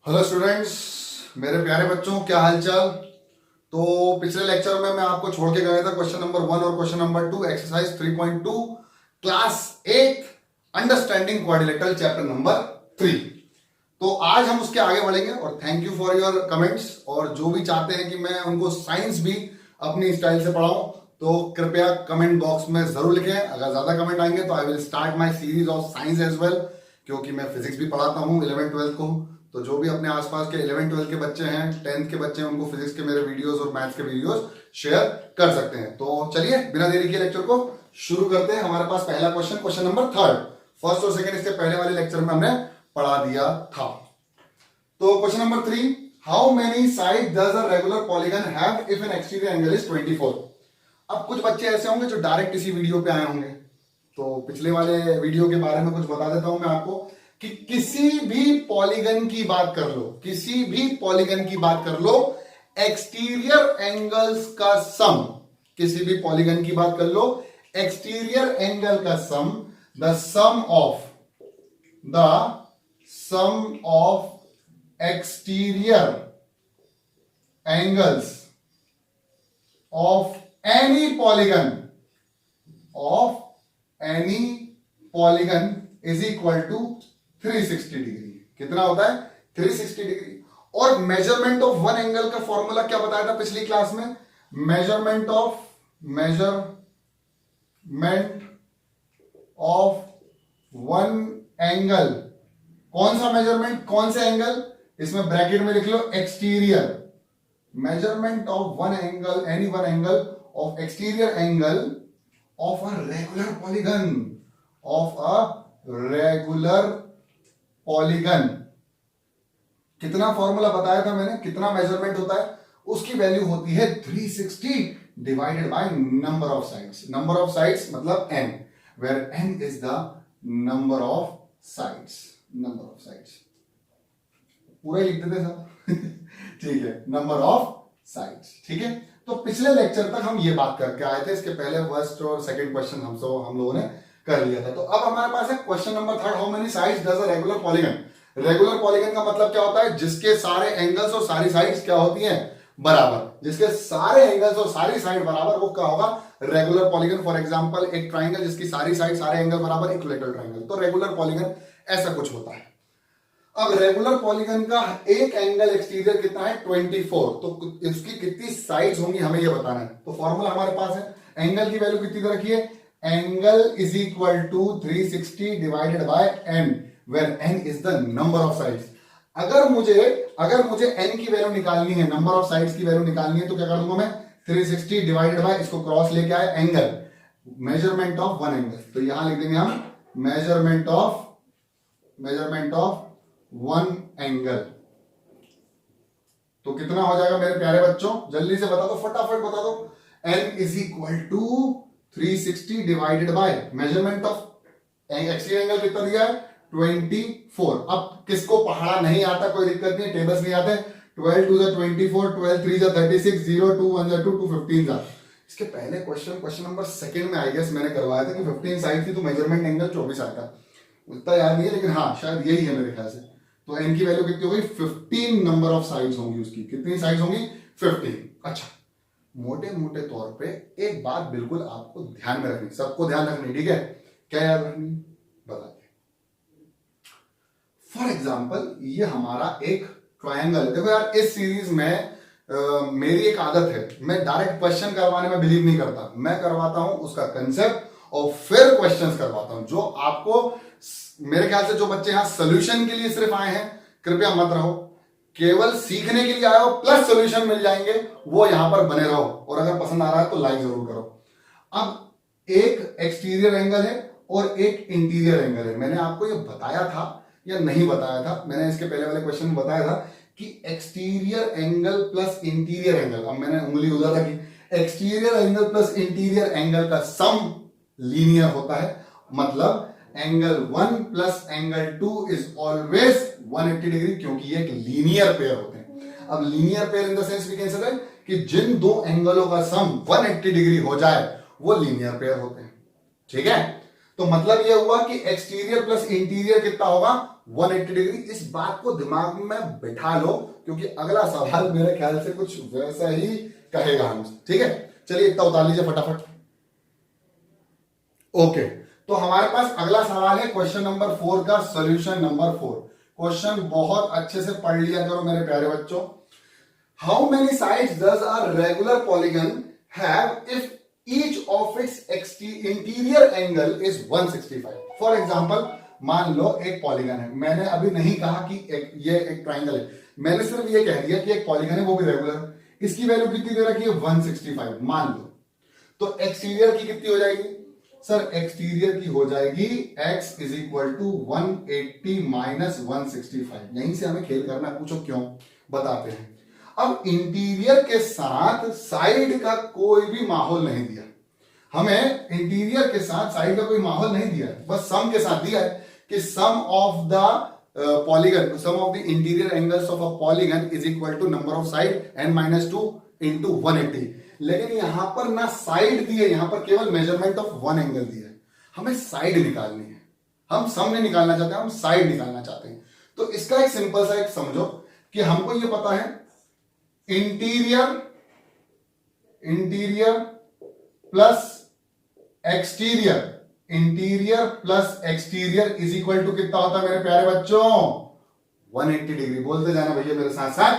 Hello students, मेरे प्यारे बच्चों, क्या हालचाल। तो पिछले लेक्चर में मैं आपको छोड़ के गया था क्वेश्चन नंबर 1 और question number 2, exercise 3.2, class 8, understanding quadrilateral, chapter number 3। तो आज हम उसके आगे बढ़ेंगे और thank you for your comments. और जो भी चाहते हैं कि मैं उनको साइंस भी अपनी स्टाइल से पढ़ाऊं तो कृपया कमेंट बॉक्स में जरूर लिखें। अगर ज्यादा कमेंट आएंगे तो I will start my series of science as well, क्योंकि मैं फिजिक्स भी पढ़ाता हूं 11 12 को। तो जो भी अपने आसपास के 11 12 के बच्चे हैं, 10th के बच्चे हैं, उनको फिजिक्स के मेरे वीडियोस और मैथ्स के वीडियोस शेयर कर सकते हैं। तो चलिए बिना देरी के लेक्चर को शुरू करते हैं। हमारे पास पहला क्वेश्चन, क्वेश्चन नंबर 3, फर्स्ट और सेकंड इसके पहले वाले लेक्चर में हमने पढ़ा दिया था। तो question number 3, how many side does a regular polygon have if N exterior angle is 24। अब कुछ बच्चे ऐसे होंगे जो डायरेक्ट इसी वीडियो पे आए होंगे, तो पिछले वाले वीडियो के बारे में कुछ बता देता हूं मैं आपको कि किसी भी पॉलीगन की बात कर लो, किसी भी पॉलीगन की बात कर लो, एक्सटीरियर एंगल्स का सम, किसी भी पॉलीगन की बात कर लो, एक्सटीरियर एंगल का sum, the sum of exterior angles of any polygon is equal to 360 degree. कितना होता है? 360 डिग्री। और मेजरमेंट ऑफ वन एंगल का फॉर्मूला क्या बताया था पिछली क्लास में? मेजरमेंट ऑफ वन एंगल, कौन सा मेजरमेंट, कौन से एंगल? इसमें ब्रैकेट में लिख लो exterior. Measurement of one angle, any one angle of exterior angle of a regular polygon, कितना फॉर्मूला बताया था मैंने, कितना मेजरमेंट होता है? उसकी वैल्यू होती है 360 divided by number of sides. Number of sides मतलब n, where n is the number of sides। पूरा ही लिख देते सब ठीक है, नंबर ऑफ साइड्स। ठीक है, तो पिछले लेक्चर तक हम ये बात करके आए थे। इसके पहले फर्स्ट और सेकंड क्वेश्चन हम लोगों ने कर लिया था। तो अब हमारे पास है question number 3, how many sides does a regular polygon. Regular polygon का मतलब क्या होता है? जिसके सारे एंगल्स और सारी साइड्स क्या होती हैं? बराबर। जिसके सारे एंगल्स और सारी साइड बराबर, वो क्या होगा? Regular polygon. फॉर एग्जांपल एक ट्राइंगल जिसकी सारी साइड सारे एंगल बराबर, इक्विलैटरल ट्राइंगल। तो रेगुलर पॉलीगन ऐसा कुछ होता है। अब रेगुलर पॉलीगन का एक एंगल एक्सटीरियर कितना है? 24। तो इसकी कितनी साइड्स होंगी हमें ये बताना है। तो फॉर्मूला हमारे पास है, एंगल की वैल्यू कितनी रखिए? Angle is equal to 360 divided by n, where n is the number of sides. अगर मुझे n की वैल्यू निकालनी है, नंबर ऑफ साइड्स की वैल्यू निकालनी है, तो क्या कर दूंगा मैं? 360 डिवाइडेड बाय, इसको क्रॉस लेके आए, angle, measurement of one angle. तो यहां लिख देंगे हम मेजरमेंट ऑफ वन एंगल। तो कितना हो जाएगा मेरे प्यारे बच्चों? जल्दी से बता दो, फटाफट बता दो। n is equal to 360 divided by measurement of exterior angle कितना दिया है? 24। अब किसको पहाड़ा नहीं आता, कोई दिक्कत नहीं, टेबल्स नहीं आते। 12 2 24, 12 3 36, 0 2 1 2 2 15। इसके पहले क्वेश्चन नंबर सेकंड में आई गेस मैंने करवाया था कि 15 साइड थी तो मेजरमेंट एंगल 24 आता। उतना याद नहीं है, लेकिन हाँ शायद यही है मेरे ख्याल से। तो n की वैल्यू कितनी होगी? 15 नंबर ऑफ साइड्स होंगी उसकी। कितनी साइड्स होंगी? 15। अच्छा, मोटे तौर पे एक बात बिल्कुल आपको ध्यान में रखनी, सबको ध्यान रखनी, ठीक है? क्या याद रखनी बताते। फॉर एग्जाम्पल ये हमारा एक ट्रायंगल। देखो यार, इस सीरीज में मेरी एक आदत है, मैं डायरेक्ट क्वेश्चन करवाने में बिलीव नहीं करता। मैं करवाता हूं उसका कंसेप्ट और फिर क्वेश्चंस करवाता हूं। जो आपको, मेरे ख्याल से जो बच्चे यहां सोल्यूशन के लिए सिर्फ आए हैं, कृपया मत रहो। केवल सीखने के लिए आए हो प्लस सोल्यूशन मिल जाएंगे, वो यहां पर बने रहो। और अगर पसंद आ रहा है तो लाइक जरूर करो। अब एक एक्सटीरियर एंगल है और एक इंटीरियर एंगल है। मैंने आपको ये बताया था या नहीं बताया था? मैंने इसके पहले वाले क्वेश्चन में बताया था कि exterior angle plus interior angle, अब मैंने उंगली उधर रखी, exterior angle plus interior angle का सम लीनियर होता है। मतलब angle 1 plus angle 2 is always 180 degree, क्योंकि ये एक लीनियर पेयर होते हैं। अब linear pair in the sense we can say कि जिन दो एंगलों का सम 180 डिग्री हो जाए वो लीनियर पेयर होते हैं। ठीक है, तो मतलब यह हुआ कि एक्सटीरियर प्लस इंटीरियर कितना होगा 180 डिग्री। इस बात को दिमाग में बिठा लो क्योंकि अगला सवाल मेरे ख्याल से कुछ वैसा ही कहेगा हमसे, ठीक है। चलिए इतना उतार लीजिए फटाफट। ओके, तो हमारे पास अगला सवाल है क्वेश्चन नंबर 4 का सॉल्यूशन नंबर 4। क्वेश्चन बहुत अच्छे से पढ़ लिया करो मेरे प्यारे बच्चों। How many sides does a regular polygon have if each of its interior angle is 165? For example, मान लो एक पॉलीगन है, मैंने अभी नहीं कहा कि ये एक ट्राइंगल है, मैंने सिर्फ ये कह दिया कि एक पॉलीगन है वो भी रेगुलर, इसकी वैल्यू कितनी दे रखी है 165 मान लो। तो एक्सटीरियर की कितनी हो जाएगी सर? एक्सटीरियर की हो जाएगी x is equal to 180 minus 165। यहीं से हमें खेल करना है, पूछो क्यों, बताते हैं। अब इंटीरियर के साथ साइड का कोई भी माहौल नहीं दिया हमें, इंटीरियर के साथ साइड का कोई माहौल नहीं दिया, बस सम के साथ दिया है कि sum of the polygon, sum of the interior angles of a polygon is equal to number of side n-2 into 180। लेकिन यहां पर ना साइड दी है, यहां पर केवल मेजरमेंट ऑफ वन एंगल दिया है, हमें साइड निकालनी है। हम सम नहीं निकालना चाहते, हम साइड निकालना चाहते हैं। तो इसका एक सिंपल सा एक समझो कि हमको ये पता है interior plus exterior, interior plus exterior is equal to कितना होता है मेरे प्यारे बच्चों? 180 डिग्री। बोलते जाना भैया मेरे साथ साथ।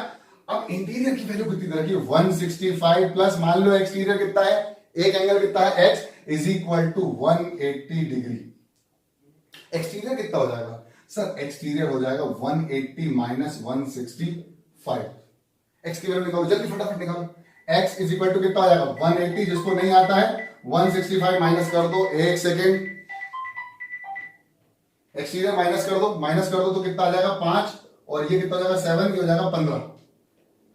अब इंटीरियर की वैल्यू कितनी तरह की 165 प्लस मान लो एक्सटीरियर कितना है, एक एंगल कितना है x is equal to 180 degree. Exterior कितना हो जाएगा सर? एक्सटीरियर हो जाएगा 180 माइनस 165। एक्स की वैल्यू निकालो जल्दी, फटाफट निकालो। x इज इक्वल टू कितना हो जाएगा 180, जिसको नहीं आता है 165 माइनस कर दो, एक सेकेंड, एक्सटीरियर माइनस कर दो तो कितना आ जाएगा 5, और ये कितना हो जाएगा 7, ये हो जाएगा 15।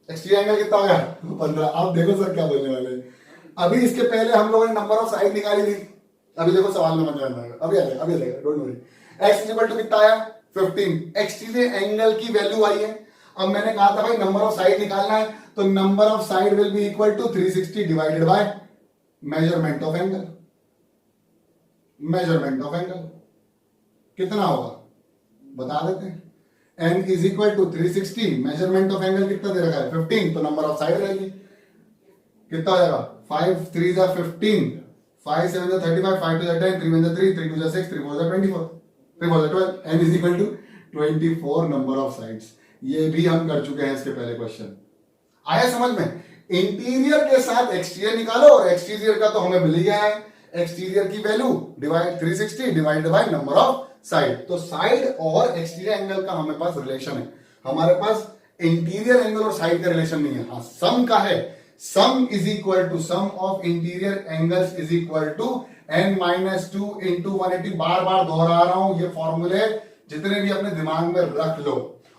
एक्सटीरियर एंगल कितना हो गया 15। आप देखो सर क्या बोलने वाले हैं। अभी इसके पहले हम लोगों ने नंबर ऑफ साइड निकाली थी, अभी देखो सवाल में मजा आएगा, अभी आ जाएगा, don't worry. x is equal to कितना आया 15, एक्सटीरियर एंगल की वैल्यू आई है। अब मैंने कहा था भाई नंबर ऑफ साइड निकालना है, तो number of side will be equal to 360 divided by measurement of angle. Measurement of angle कितना होगा बता देते हैं। n is equal to 360, measurement of angle कितना दे रखा है 15, तो नंबर ऑफ साइड रहेगी कितना हो जाएगा 5 3 जा 15, 5 7 जा 35, 5 2 जा 10, 3 1 जा 3, 3 2 जा 6, 3 4 जा 24, 3 4 जा 12, n is equal to 24 number of sides. ये भी हम कर चुके हैं इसके पहले क्वेश्चन। आया समझ में? इंटीरियर के साथ एक्सटीरियर निकालो, और एक्सटीरियर का तो हमें मिल गया है, एक्सटीरियर की value divide 360 divided by number of side. तो साइड और एक्सटीरियर एंगल का हमारे पास रिलेशन है, हमारे पास इंटीरियर एंगल और साइड का रिलेशन नहीं है। हाँ सम का है, sum is equal to sum of interior angles is equal to n-2 into 180। बार बार दोहरा रहा हूं, ये फॉर्मूले जितने भी अपने दिमाग में रख लो,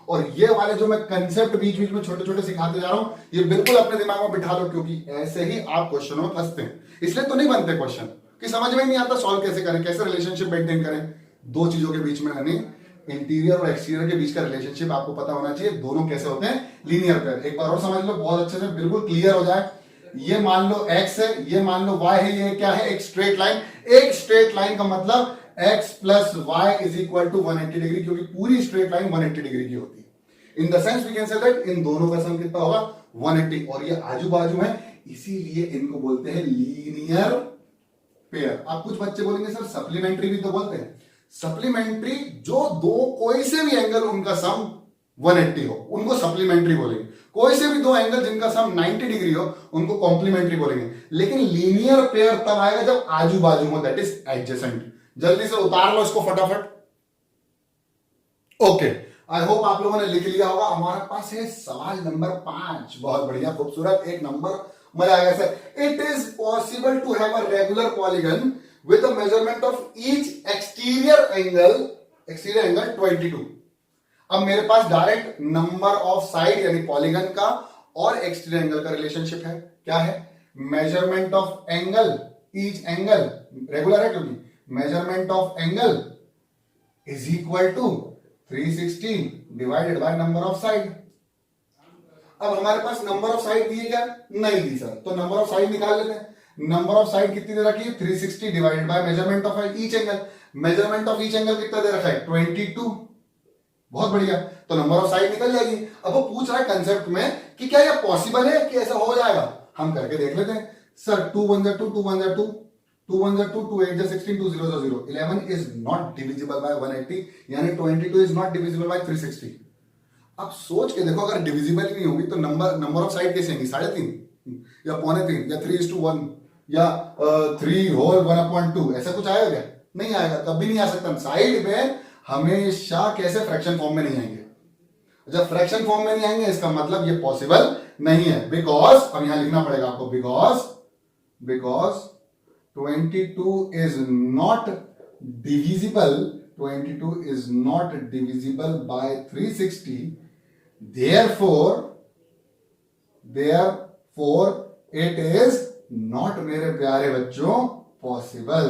और ये वाले जो मैं कंसेप्ट बीच बीच में छोटे छोटे सिखाते जा रहा हूं, ये बिल्कुल अपने दिमाग में बिठा लो, क्योंकि ऐसे ही आप क्वेश्चनों में फंसते हैं। इसलिए तो नहीं बनते क्वेश्चन कि समझ में नहीं आता सॉल्व कैसे करें, कैसे रिलेशनशिप मेंटेन करें दो चीजों के बीच में, यानी इंटीरियर और एक्सटीरियर के बीच का रिलेशनशिप आपको पता होना चाहिए, दोनों कैसे होते हैं, लीनियर पेयर। एक बार और समझ लो बहुत अच्छे से, बिल्कुल क्लियर हो जाए। ये मान लो x है, ये मान लो y है, ये क्या है एक स्ट्रेट लाइन। एक स्ट्रेट लाइन का मतलब x plus y is equal to 180 degree, क्योंकि पूरी स्ट्रेट लाइन 180 डिग्री की होती है। In the sense we can say that इन दोनों का सम कितना होगा 180, और ये आजू बाजू है, इसीलिए इनको बोलते हैं लीनियर पेयर। आप कुछ बच्चे बोलेंगे सर सप्लीमेंट्री भी तो बोलते हैं। सप्लीमेंट्री जो दो कोई से भी एंगल उनका सम 180 हो उनको सप्लीमेंट्री बोलेंगे, कोई से भी दो एंगल जिनका सम 90 डिग्री हो उनको कॉम्प्लीमेंट्री बोलेंगे। लेकिन लीनियर पेयर तब आएगा जब आजू बाजू हो, दैट इज एडजेसेंट। जल्दी से उतार लो इसको फटाफट। ओके, आई होप आप लोगों ने लिख लिया होगा। हमारे पास है सवाल नंबर 5, बहुत बढ़िया खूबसूरत, एक नंबर, मजा आएगा sir. It is possible to have a regular polygon with the measurement of each exterior angle 22। अब मेरे पास डायरेक्ट नंबर ऑफ साइड यानी पॉलीगन का और एक्सटीरियर एंगल का रिलेशनशिप है। क्या है? Measurement of angle, each angle regular है क्योंकि measurement of angle is equal to 360 divided by number of side. अब हमारे पास नंबर ऑफ साइड दिए क्या? नहीं दी सर, तो नंबर ऑफ साइड निकाल लेते हैं। नंबर ऑफ साइड कितनी दे रखी है 360 divided by measurement of each angle. Measurement of each angle कितना दे रखा है 22। बहुत बढ़िया, तो नंबर ऑफ साइड निकल जाएगी। अब वो पूछ रहा है कंसेप्ट में कि क्या ये पॉसिबल है कि ऐसा हो जाएगा। हम करके देख लेते हैं। Sir 2 1 2 2 1 2 2 1 2 2 8 16 2 0 0 11 is not divisible bye 180, यानी 22 इज नॉट डिविजिबल बाय 360। अब सोच के देखो, अगर डिविजिबल ही नहीं होगी तो नंबर ऑफ साइड कैसे आएंगी 3.5 या 2.5 या 3:1 या 3 होल 1/2, ऐसा कुछ आएगा क्या? नहीं आएगा, कभी नहीं आ सकता। साइड में हमेशा कैसे फ्रैक्शन फॉर्म में नहीं आएंगे। जब फ्रैक्शन फॉर्म में नहीं आएंगे इसका मतलब ये पॉसिबल नहीं है, बिकॉज अब यहां लिखना पड़ेगा आपको, because 22 is not divisible, 22 is not divisible by 360, therefore it is not, मेरे प्यारे बच्चों, possible.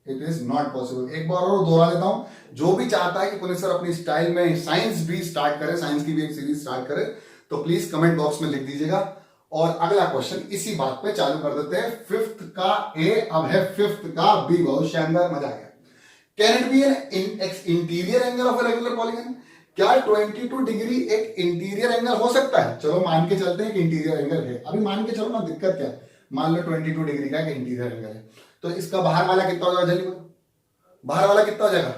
It is not possible. एक बार और दोहरा लेता हूं, जो भी चाहता है कि पुलिस सर अपनी स्टाइल में साइंस भी स्टार्ट करे, साइंस की भी एक सीरीज स्टार्ट करे, तो प्लीज कमेंट बॉक्स में लिख दीजिएगा। और अगला क्वेश्चन इसी बात पे चालू कर देते हैं। 5th का ए, अब है 5th का बी। बहुत शानदार, मजा आ गया। Can it be an interior angle of a regular polygon? क्या 22 डिग्री एक इंटीरियर एंगल हो सकता है? चलो मान के चलते हैं कि इंटीरियर एंगल है। अभी मान के चलो ना, दिक्कत क्या है। मान लो 22 डिग्री का एक इंटीरियर एंगल है, तो इसका बाहर वाला कितना हो जाएगा? जल्दी बोलो, बाहर वाला कितना हो जाएगा?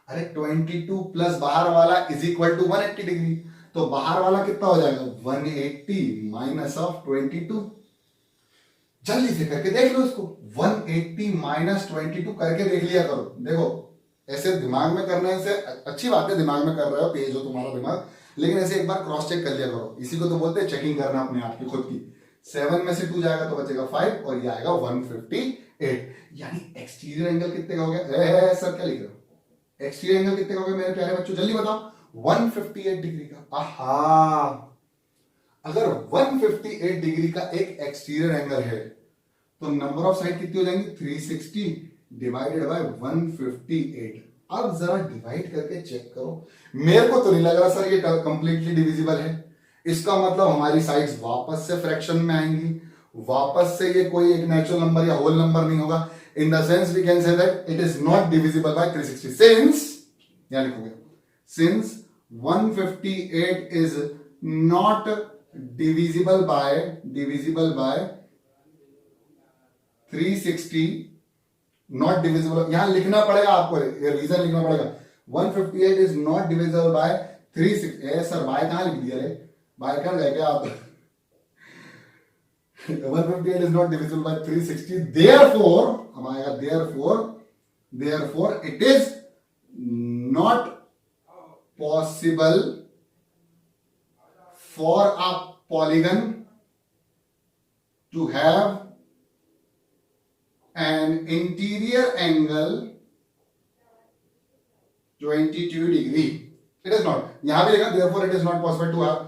अरे 22 प्लस बाहर वाला इज इक्वल टू 180 डिग्री। तो बाहर वाला कितना हो जाएगा? 180 माइनस ऑफ 22। जल्दी से करके देख लो इसको। 180 माइनस 22 करके देख लिया करो। देखो, ऐसे दिमाग में करने से अच्छी बात है, दिमाग में कर रहे हो, तेज हो तुम्हारा दिमाग, लेकिन ऐसे एक बार क्रॉस चेक कर लिया करो। इसी को तो बोलते हैं चेकिंग करना अपने आप की, खुद की। 7 में से 2 जाएगा तो बचेगा 5 और ये आएगा 158। यानी एक्सटीरियर एंगल कितने का हो गया? सर क्या लिख रहे हो? एक्सटीरियर एंगल कितने का हो गया मेरे प्यारे बच्चों? जल्दी बताओ। 158 डिग्री का। आहा, अगर 158 डिग्री का एक एक्सटीरियर एंगल है तो नंबर ऑफ साइड कितनी हो जाएंगी? 360 डिवाइडेड बाय 158। अब जरा डिवाइड करके चेक करो। मेरे को तो नहीं लग रहा सर ये कंप्लीटली डिविजिबल है। इसका मतलब हमारी साइड्स वापस से फ्रैक्शन में आएंगी, वापस से ये कोई एक नेचुरल नंबर या होल नंबर नहीं होगा। In the sense we can say that it is not divisible by 360 since, यहां लिखोगे, since 158 is not divisible by 360, not divisible. यहां लिखना पड़ेगा आपको, ये रीजन लिखना पड़ेगा। 158 इज नॉट डिविजिबल बाय 360। ए सर बाय कहां लिख दिया रे? बाय कहां गए क्या आप? 158 is not divisible by 360. Therefore, हम आएगा therefore it is not possible for a polygon to have an interior angle 22 degree. It is not. यहां भी लिखा therefore it is not possible to have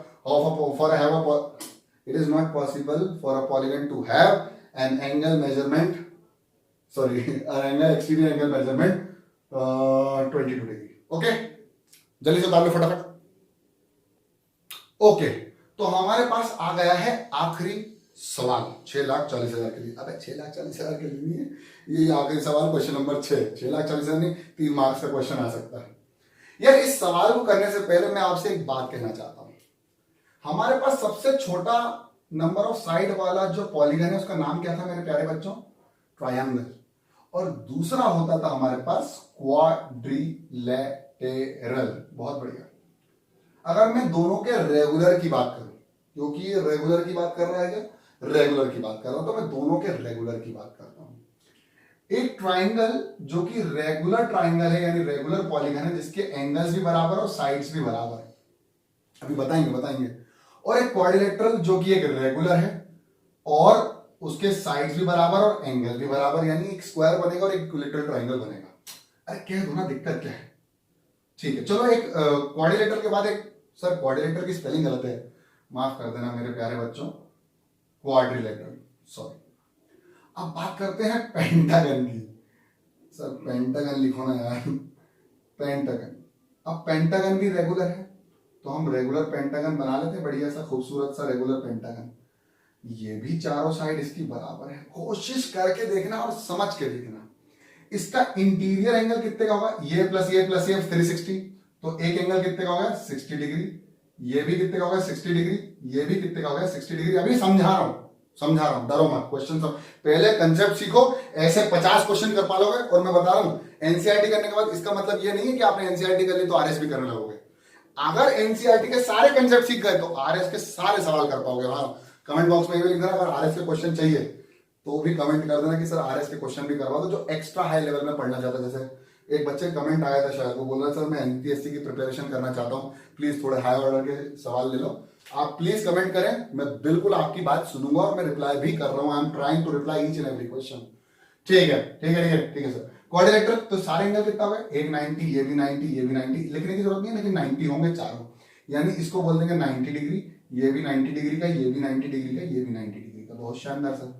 it is not possible for a polygon to have an angle measurement, an angle exterior angle measurement 22 degree. Okay, जल्दी से उतार लो फटाफट। Okay, तो हमारे पास आ गया है आखिरी सवाल 6,40,000 के लिए। अबे 6,40,000 के लिए नहीं है ये आखिरी सवाल, क्वेश्चन नंबर 6। 6,40,000 नहीं, 3 मार्क्स का क्वेश्चन आ सकता है यार। इस सवाल को करने से पहले मैं आपसे एक बात कहना चाहता हूं। हमारे पास सबसे छोटा नंबर ऑफ साइड वाला जो पॉलीगन है उसका नाम क्या था मेरे प्यारे बच्चों? ट्रायंगल। और दूसरा होता था हमारे पास क्वाड्रिलेटरल। बहुत बढ़िया। अगर मैं दोनों के रेगुलर की बात करूं, क्योंकि ये रेगुलर की बात कर रहा है, क्या रेगुलर की बात कर रहा हूं, तो मैं दोनों के रेगुलर की बात करता हूं। एक ट्राइंगल जो कि रेगुलर ट्राइंगल है, यानी रेगुलर पॉलीगन है, जिसके एंगल्स भी बराबर और साइड्स भी बराबर है, अभी बताएंगे। और एक क्वाड्रिलेटरल जो कि एक रेगुलर है और उसके साइड्स भी बराबर और एंगल भी बराबर, यानी एक स्क्वायर बनेगा और एक इक्विलेटरल ट्रायंगल बनेगा। अरे कह दो ना, दिक्कत क्या है? ठीक है, चलो एक क्वाड्रिलेटरल के बाद एक, सर क्वाड्रिलेटरल की स्पेलिंग गलत है, माफ कर देना मेरे प्यारे बच्चों, क्वाड्रिलेटरल, सॉरी। अब बात करते हैं पेंटागन की। सर पेंटागन लिखो ना यार, पेंटागन। अब पेंटागन भी रेगुलर है तो हम रेगुलर पेंटागन बना लेते हैं, बढ़िया सा खूबसूरत सा रेगुलर पेंटागन। ये भी चारों साइड इसकी बराबर है। कोशिश करके देखना और समझ के देखना। इसका इंटीरियर एंगल कितने का होगा, ये प्लस ये प्लस ये 360, तो एक एंगल कितने का होगा 60 डिग्री, ये भी कितने का होगा 60 डिग्री, ये भी कितने का होगा 60 डिग्री। अभी समझा रहा हूं, डरो मत। क्वेश्चन सब पहले कंसेप्ट सीखो, ऐसे 50 क्वेश्चन कर पालोगे। और मैं बता रहा हूं एनसीईआरटी करने के बाद इसका मतलब ये नहीं है कि आपने एनसीईआरटी कर ली तो आरएस भी करने लगोगे। अगर एनसीईआरटी के सारे कंसेप्ट सीख गए तो आरएस के सारे सवाल कर पाओगे। हाँ, कमेंट बॉक्स में ये भी लिख देना अगर आरएस के क्वेश्चन चाहिए तो भी कमेंट कर देना कि सर आरएस के क्वेश्चन भी करवा दो, जो एक्स्ट्रा हाई लेवल में पढ़ना चाहता है। जैसे एक बच्चे कमेंट आया था शायद, वो बोल रहा सर मैं एनपीएससी की प्रिपरेशन करना चाहता हूँ, प्लीज थोड़े हाई ऑर्डर के सवाल ले लो। आप प्लीज कमेंट करें, मैं बिल्कुल आपकी बात सुनूंगा और मैं रिप्लाई भी कर रहा हूँ। I am trying to reply each and every question. ठीक है, ठीक है, ठीक है, ठीक है सर। क्वाड्रिलेटरल तो सारे एंगल कितना होगा, एक 90, ये भी 90, ये भी 90, लिखने की जरूरत नहीं है, लेकिन 90 होंगे चारों, यानी इसको बोल देंगे 90 डिग्री, ये भी 90 डिग्री का, ये भी 90 डिग्री का, ये भी 90 डिग्री का। बहुत शानदार सर।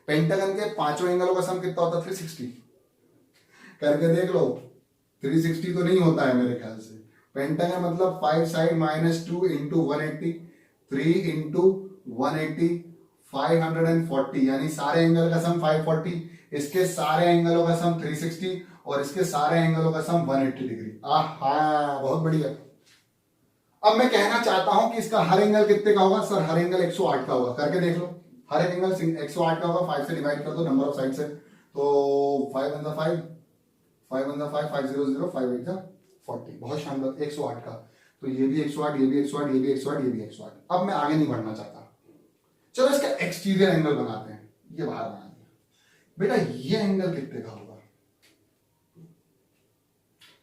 पेंटागन के पांचों एंगलों का सम कितना होता है 360, करके देख लो। 360 तो नहीं होता है मेरे ख्याल से। पेंटागन मतलब 5 साइड माइनस 2 इंटू 180, 3 इंटू 180, 540, यानी सारे एंगल का सम 540, इसके सारे एंगलों का सम 360 और इसके सारे एंगलों का सम 180 डिग्री। आहा, बहुत बढ़िया। अब मैं कहना चाहता हूं कि इसका हर एंगल कितने का होगा सर, हर एंगल 108 का होगा। करके देख लो, हर एक एंगल 108 का होगा। 5 से डिवाइड कर दो नंबर ऑफ साइड से, तो 5 1 5, 5 1 5, 5 0 0, 5 8 40। बहुत शानदार, 108 का। तो ये भी 108, ये भी 108, ये भी 108, ये भी 108। अब मैं आगे नहीं बढ़ना चाहता, चलो इसका एक्सटीरियर एंगल बनाते हैं। ये बाहर बना दिया बेटा, ये एंगल कितने का होगा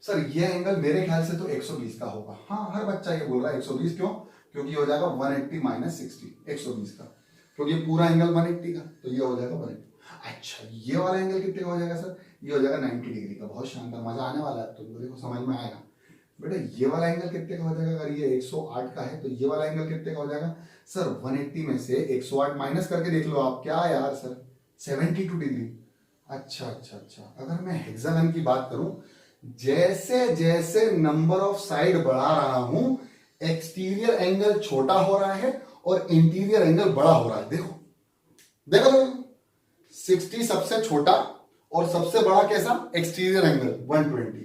सर, ये एंगल मेरे ख्याल से तो 120 का होगा। हाँ, हर बच्चा ये बोल रहा है 120, क्यों? क्योंकि हो जाएगा 180 माइनस 60, 120 का, क्योंकि पूरा एंगल 180 का, तो ये हो जाएगा 180। अच्छा, ये वाला एंगल कितने का हो जाएगा सर, ये हो जाएगा 90 डिग्री का। बहुत शानदार, मजा आने वाला है, तुमको देखो समझ में आएगा बेटा। ये वाला एंगल कितने का हो जाएगा, अगर ये 108 का है तो ये वाला एंगल कितने का हो जाएगा सर, 180 में से 108 माइनस करके देख लो आप। क्या यार सर, 72 डिग्री। अच्छा अच्छा अच्छा, अगर मैं हेक्सागन की बात करूं, जैसे जैसे नंबर ऑफ साइड बढ़ा रहा हूं, एक्सटीरियर एंगल छोटा हो रहा है और इंटीरियर एंगल बड़ा हो रहा है। देखो देखो देखो, 60 सबसे छोटा और सबसे बड़ा कैसा, एक्सटीरियर एंगल 120,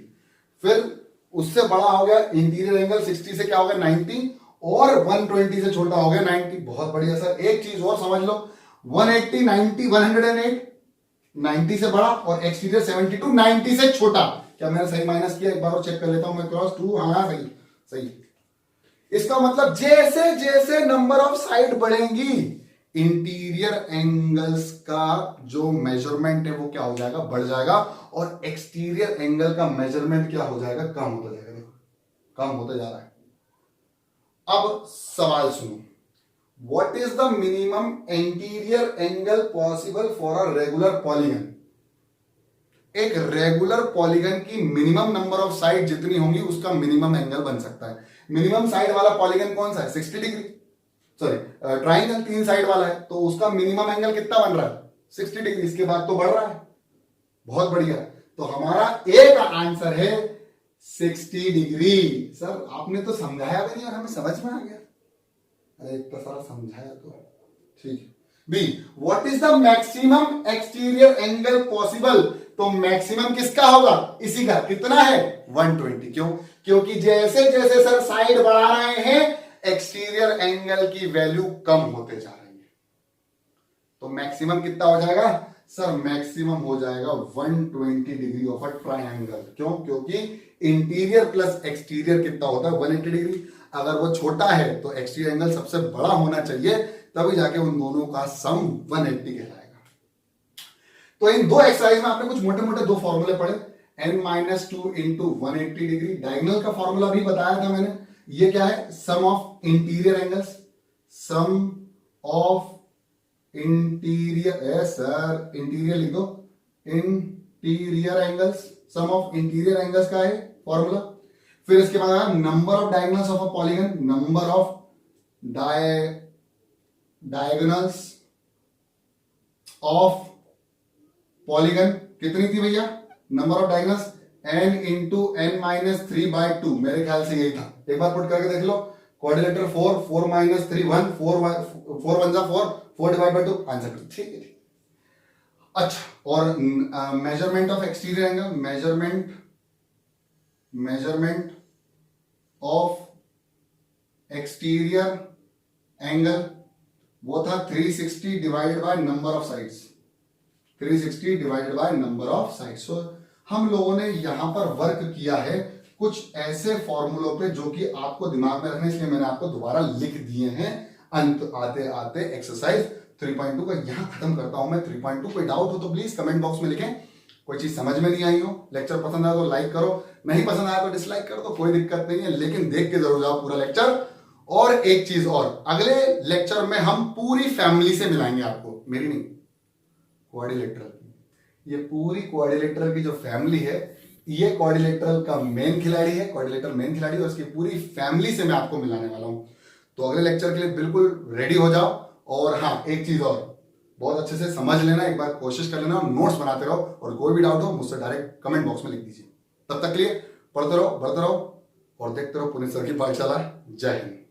फिर उससे बड़ा हो गया इंटीरियर एंगल 60 से क्या हो गया 90, और 120 से छोटा हो गया 90। बहुत बढ़िया सर। एक चीज और समझ लो, 180 90 108, 90 से बड़ा, और एक्सटीरियर 72 90 से छोटा। क्या मैंने सही माइनस किया, एक बार और चेक कर लेता हूं मैं, क्रॉस 2, हाँ सही सही। इसका मतलब जैसे जैसे नंबर ऑफ साइड बढ़ेंगी, इंटीरियर एंगल्स का जो मेजरमेंट है वो क्या हो जाएगा, बढ़ जाएगा, और एक्सटीरियर एंगल का मेजरमेंट क्या हो जाएगा, कम होता जाएगा। देखो कम होता जा रहा है। अब सवाल सुनो, what is the minimum interior angle possible for a regular polygon. एक रेगुलर पॉलीगन की मिनिमम नंबर ऑफ साइड जितनी होंगी उसका मिनिमम एंगल बन सकता है। मिनिमम साइड वाला पॉलीगन कौन सा है, 60 डिग्री, सॉरी ट्राइंगल 3 साइड वाला है, तो उसका मिनिमम एंगल कितना बन रहा है 60 डिग्री। इसके बाद तो बढ़ रहा है। बहुत बढ़िया, तो हमारा ए का आंसर है 60 डिग्री। सर आपने तो समझाया भी नहीं और हमें समझ में आ गया। अरे एक तो सारा समझाया तो ठीक है। B, what is the maximum exterior angle possible. तो मैक्सिमम किसका होगा, इसी का। कितना है 120। क्यों? क्योंकि जैसे जैसे सर साइड बढ़ा रहे हैं एक्सटीरियर एंगल की वैल्यू कम होते जा रही है। तो मैक्सिमम कितना हो जाएगा सर, मैक्सिमम हो जाएगा 120 डिग्री ऑफ अ ट्रायंगल। क्यों? क्योंकि इंटीरियर प्लस एक्सटीरियर कितना होता है 180 डिग्री। अगर वो छोटा है तो एक्सटीरियर एंगल सबसे बड़ा होना चाहिए, तभी जाके उन दोनों का सम 180 कहलाएगा। तो इन दो एक्सरसाइज में आपने कुछ मोटे मोटे दो फॉर्मूले पढ़े, n-2 इंटू 180 डिग्री। डायगोनल का फॉर्मूला भी बताया था मैंने। ये क्या है, sum of interior angles, sum of interior, sir interior लिख दो, interior angles, sum of interior angles का है फॉर्मूला। फिर इसके बाद आया number of diagonals of a polygon, number of diagonals of polygon कितनी थी भैया, number of diagonals n into n-3/2, मेरे ख्याल से यही था। एक बार पुट करके देख लो, क्वाड्रिलेटरल 4, 4 माइनस 3 1, 4 1 जा 4, 4 डिवाइड बाय 2 आंसर। ठीक है। अच्छा, और measurement of exterior angle, measurement of exterior angle वो था 360 divided by number of sides, 360 divided by number of sides. So हम लोगों ने यहां पर वर्क किया है कुछ ऐसे फॉर्मूलों पे जो कि आपको दिमाग में रखने, इसलिए मैंने आपको दोबारा लिख दिए हैं। अंत आते आते एक्सरसाइज 3.2 का यहां खत्म करता हूं मैं 3.2। कोई डाउट हो तो प्लीज कमेंट बॉक्स में लिखें। कोई चीज समझ में नहीं आई हो, लेक्चर पसंद आया तो लाइक करो, नहीं पसंद आया तो डिसलाइक कर दो, कोई दिक्कत नहीं है, लेकिन देख के जरूर जाओ पूरा लेक्चर। और एक चीज और, अगले लेक्चर में हम पूरी फैमिली से मिलाएंगे आपको, मेरी नहीं, क्वाड्रिलेटरल की। ये पूरी क्वाड्रिलेटरल की जो फैमिली है, ये क्वाड्रिलेटरल का मेन खिलाड़ी है, क्वाड्रिलेटरल मेन खिलाड़ी, और इसकी पूरी फैमिली से मैं आपको मिलाने वाला हूं। तो अगले लेक्चर के लिए बिल्कुल रेडी हो जाओ। और हाँ, एक चीज और, बहुत अच्छे से समझ लेना, एक बार कोशिश कर लेना, नोट्स बनाते रहो, और कोई भी डाउट हो मुझसे डायरेक्ट कमेंट बॉक्स में लिख दीजिए। तब तक के लिए पढ़ते रहो, बढ़ते रहो और देखते रहो पुनीत सर की पाठशाला। जय हिंद।